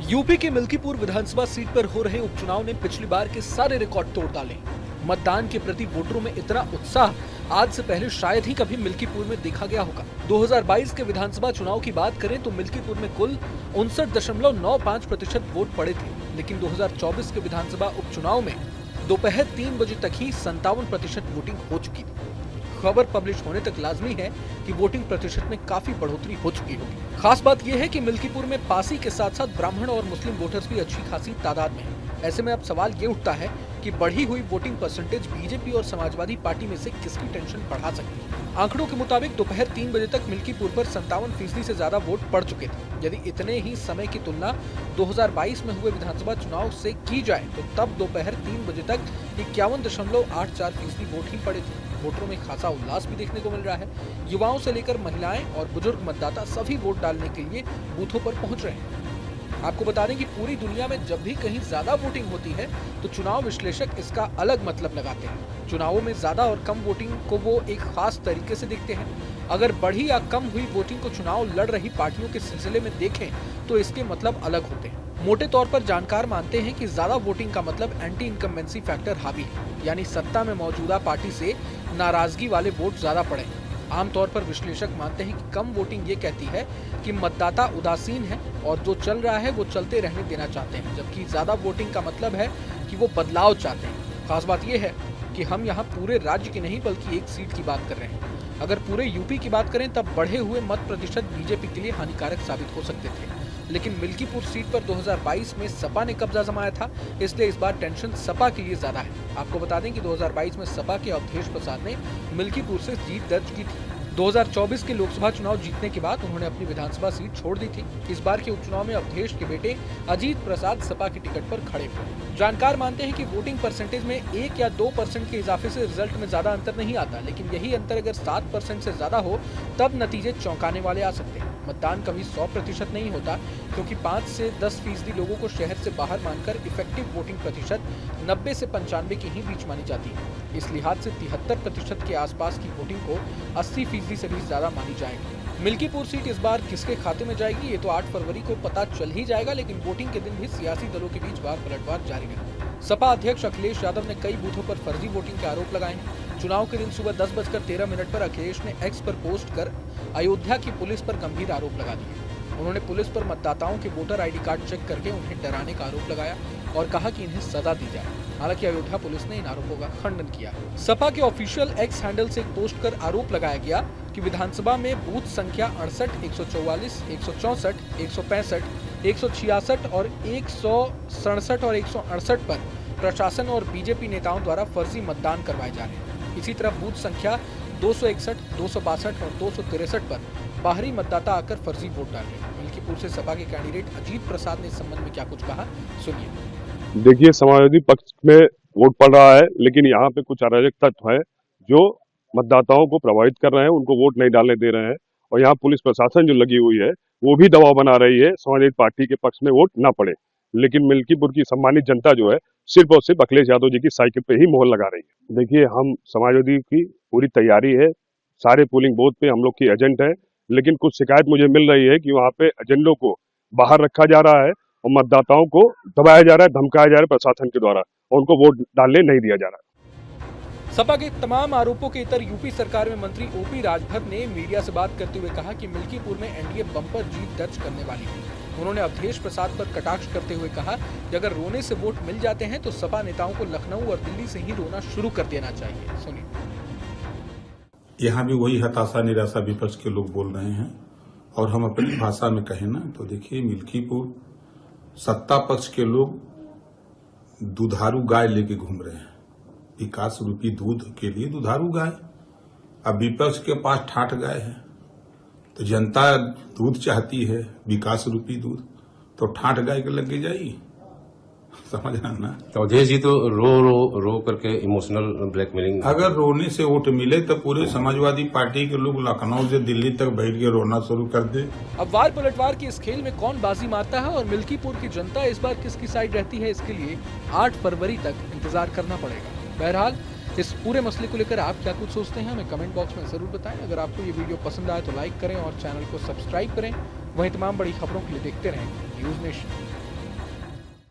UP के मिल्कीपुर विधानसभा seat पर हो रहे उपचुनाव ने पिछली बार के सारे रिकॉर्ड तोड़ डाले। मतदान के प्रति वोटरों में इतना उत्साह आज से पहले शायद ही कभी मिल्कीपुर में देखा गया होगा। 2022 के विधानसभा चुनाव की बात करें तो मिल्कीपुर में कुल 59.95% वोट पड़े थे, लेकिन 2024 के विधानसभा उपचुनाव में दोपहर 3 बजे तक ही 57% वोटिंग हो चुकी थी। खबर पब्लिश होने तक लाजमी है कि वोटिंग प्रतिशत में काफी बढ़ोतरी हो चुकी होगी। खास बात यह है कि मिल्कीपुर में पासी के साथ साथ ब्राह्मण और मुस्लिम वोटर्स भी अच्छी खासी तादाद में हैं। ऐसे में अब सवाल ये उठता है कि बढ़ी हुई वोटिंग परसेंटेज बीजेपी और समाजवादी पार्टी में से किसकी टेंशन बढ़ा सकती है। आंकड़ों के मुताबिक दोपहर 3 बजे तक मिल्कीपुर पर 57% से ज्यादा वोट पड़ चुके थे। यदि इतने ही समय की तुलना 2022 में हुए विधानसभा चुनाव से की जाए तो तब दोपहर 3 बजे तक 51.84% वोट ही पड़े थे। वोटरों में खासा उल्लास भी देखने को मिल रहा है। युवाओं से लेकर महिलाएं और बुजुर्ग मतदाता सभी वोट डालने के लिए बूथों पर पहुंच रहे हैं। आपको बता दें कि पूरी दुनिया में जब भी कहीं ज्यादा वोटिंग होती है तो चुनाव विश्लेषक इसका अलग मतलब लगाते हैं। चुनावों में ज्यादा और कम वोटिंग को वो एक खास तरीके से देखते हैं। अगर बढ़ी या कम हुई वोटिंग को चुनाव लड़ रही पार्टियों के सिलसिले में देखें तो इसके मतलब अलग होते हैं। मोटे तौर पर जानकार मानते हैं कि ज्यादा वोटिंग का मतलब एंटी इनकम्बेंसी फैक्टर हावी है, यानी सत्ता में मौजूदा पार्टी से नाराजगी वाले वोट ज्यादा पड़े। आमतौर पर विश्लेषक मानते हैं कि कम वोटिंग ये कहती है कि मतदाता उदासीन है और जो चल रहा है वो चलते रहने देना चाहते हैं, जबकि ज्यादा वोटिंग का मतलब है कि वो बदलाव चाहते हैं। खास बात यह है कि हम यहाँ पूरे राज्य की नहीं बल्कि एक सीट की बात कर रहे हैं। अगर पूरे यूपी की बात करें तब बढ़े हुए मत प्रतिशत बीजेपी के लिए हानिकारक साबित हो सकते थे, लेकिन मिल्कीपुर सीट पर 2022 में सपा ने कब्जा जमाया था, इसलिए इस बार टेंशन सपा के लिए ज्यादा है। आपको बता दें कि 2022 में सपा के अवधेश प्रसाद ने मिल्कीपुर से जीत दर्ज की थी। 2024 के लोकसभा चुनाव जीतने के बाद उन्होंने अपनी विधानसभा सीट छोड़ दी थी। इस बार के उपचुनाव में अवधेश के बेटे अजीत प्रसाद सपा की टिकट पर खड़े हुए। जानकार मानते हैं कि वोटिंग परसेंटेज में 1 या 2% के इजाफे से रिजल्ट में ज्यादा अंतर नहीं आता, लेकिन यही अंतर अगर 7% से ज्यादा हो तब नतीजे चौंकाने वाले आ सकते हैं। मतदान कभी 100% नहीं होता, क्योंकि 5 से 10% लोगों को शहर से बाहर मानकर इफेक्टिव वोटिंग प्रतिशत 90 से 95 के ही बीच मानी जाती है। इस लिहाज से 73% के आसपास की वोटिंग को 80% से भी ज्यादा मानी जाएगी। मिल्कीपुर सीट इस बार किसके खाते में जाएगी ये तो 8 फरवरी को पता चल ही जाएगा, लेकिन वोटिंग के दिन भी सियासी दलों के बीच वार पलटवार जारी रहा। सपा अध्यक्ष अखिलेश यादव ने कई बूथों पर फर्जी वोटिंग के आरोप लगाए हैं। चुनाव के दिन सुबह 10:13 पर अखिलेश ने एक्स पर पोस्ट कर अयोध्या की पुलिस पर गंभीर आरोप लगा दिए। उन्होंने पुलिस पर मतदाताओं के वोटर आईडी कार्ड चेक करके उन्हें डराने का आरोप लगाया और कहा कि इन्हें सजा दी जाए। हालांकि अयोध्या पुलिस ने इन आरोपों का खंडन किया। सपा के ऑफिशियल एक्स हैंडल से एक पोस्ट कर आरोप लगाया गया कि विधानसभा में बूथ संख्या 68, 144, 164, 165, 166 और 167 और 168 पर प्रशासन और बीजेपी नेताओं द्वारा फर्जी मतदान करवाए जा रहे हैं। इसी तरह बूथ संख्या 261, 262 और 263 पर बाहरी मतदाता आकर फर्जी वोट डाल रहे हैं। मिल्कीपुर से सपा के कैंडिडेट अजीत प्रसाद ने इस संबंध में क्या कुछ कहा, सुनिए। देखिए, समाजवादी पक्ष में वोट पड़ रहा है, लेकिन यहाँ पे कुछ अराजक तत्व है जो मतदाताओं को प्रभावित कर रहे हैं, उनको वोट नहीं डालने दे रहे हैं। और यहाँ पुलिस प्रशासन जो लगी हुई है वो भी दबाव बना रही है समाजवादी पार्टी के पक्ष में वोट ना पड़े। लेकिन मिल्कीपुर की सम्मानित जनता जो है सिर्फ और सिर्फ अखिलेश यादव जी की साइकिल पे ही मोहर लगा रही है। देखिए, हम समाजवादी की पूरी तैयारी है, सारे पोलिंग बूथ पे हम लोग की एजेंट है, लेकिन कुछ शिकायत मुझे मिल रही है कि वहाँ पे एजेंडों को बाहर रखा जा रहा है और मतदाताओं को दबाया जा रहा है, धमकाया जा रहा है प्रशासन के द्वारा, और उनको वोट डालने नहीं दिया जा रहा है। सपा के तमाम आरोपों के इतर यूपी सरकार में मंत्री ओपी राजभर ने मीडिया से बात करते हुए कहा कि मिल्कीपुर में एनडीए बम्पर जीत दर्ज करने वाली है। उन्होंने अवधेश प्रसाद पर कटाक्ष करते हुए कहा कि अगर रोने से वोट मिल जाते हैं तो सपा नेताओं को लखनऊ और दिल्ली से ही रोना शुरू कर देना चाहिए। सुनिए। यहाँ भी वही हताशा निराशा विपक्ष के लोग बोल रहे हैं, और हम अपनी भाषा में कहें ना तो देखिए, मिल्कीपुर सत्ता पक्ष के लोग दुधारू गाय लेके घूम रहे हैं, विकास रूपी दूध के लिए दुधारू गाय। अब विपक्ष के पास ठाठ गाय है, तो जनता दूध चाहती है, विकास रूपी दूध, तो ठाठ गाय के लग जाएगी। समझ रहा ना। तो अवधेश जी तो रो करके इमोशनल ब्लैकमेलिंग। अगर रोने से वोट मिले तो पूरे समाजवादी पार्टी के लोग लखनऊ से दिल्ली तक बैठ के रोना शुरू कर दे। अब वार पलटवार की इस खेल में कौन बाजी मारता है और मिल्कीपुर की जनता इस बार किसकी साइड रहती है, इसके लिए 8 फरवरी तक इंतजार करना पड़ेगा। बहरहाल इस पूरे मसले को लेकर आप क्या कुछ सोचते हैं हमें कमेंट बॉक्स में जरूर बताएं। अगर आपको ये वीडियो पसंद आए तो लाइक करें और चैनल को सब्सक्राइब करें। वहीं तमाम बड़ी खबरों के लिए देखते रहें न्यूज़ नेशन।